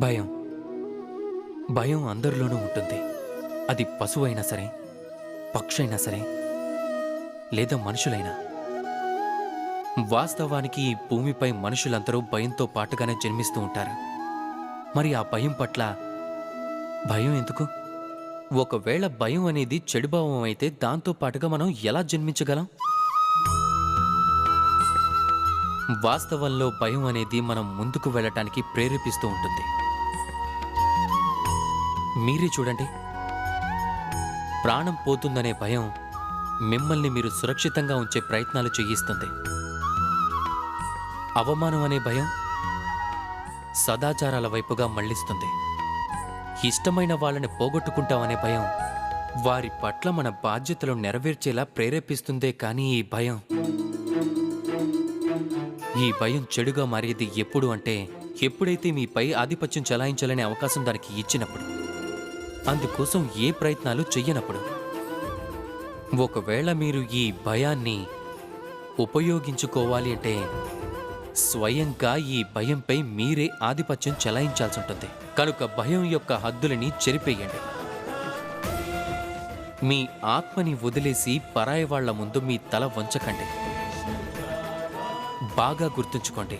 భయం భయం అందరిలోనూ ఉంటుంది. అది పశువైనా సరే, పక్షైనా సరే, లేదా మనుషులైనా. వాస్తవానికి ఈ భూమిపై మనుషులందరూ భయంతో పాటుగానే జన్మిస్తూ ఉంటారు. మరి ఆ భయం పట్ల భయం ఎందుకు? ఒకవేళ భయం అనేది చెడుభావం అయితే దాంతో పాటుగా మనం ఎలా జన్మించగలం? వాస్తవంలో భయం అనేది మనం ముందుకు వెళ్ళటానికి ప్రేరేపిస్తూ ఉంటుంది. మీరే చూడండి, ప్రాణం పోతుందనే భయం మిమ్మల్ని మీరు సురక్షితంగా ఉంచే ప్రయత్నాలు చేయిస్తుంది. అవమానం అనే భయం సదాచారాల వైపుగా మళ్లిస్తుంది. ఇష్టమైన వాళ్ళని పోగొట్టుకుంటామనే భయం వారి పట్ల మన బాధ్యతలు నెరవేర్చేలా ప్రేరేపిస్తుందే కానీ ఈ భయం చెడుగా మారేది ఎప్పుడు అంటే, ఎప్పుడైతే మీపై ఆధిపత్యం చెలాయించాలనే అవకాశం దానికి ఇచ్చినప్పుడు, అందుకోసం ఏ ప్రయత్నాలు చెయ్యనప్పుడు. ఒకవేళ మీరు ఈ భయాన్ని ఉపయోగించుకోవాలి అంటే స్వయంగా ఈ భయంపై మీరే ఆధిపత్యం చెలాయించాల్సి ఉంటుంది. కనుక భయం యొక్క హద్దులని చెరిపేయండి. మీ ఆత్మని వదిలేసి పరాయి వాళ్ల ముందు మీ తల వంచకండి. బాగా గుర్తుంచుకోండి,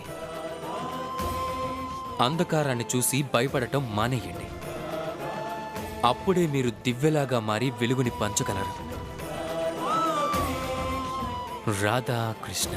అంధకారాన్ని చూసి భయపడటం మానేయండి. అప్పుడే మీరు దివ్వెలాగా మారి వెలుగుని పంచగలరు. రాధా కృష్ణ.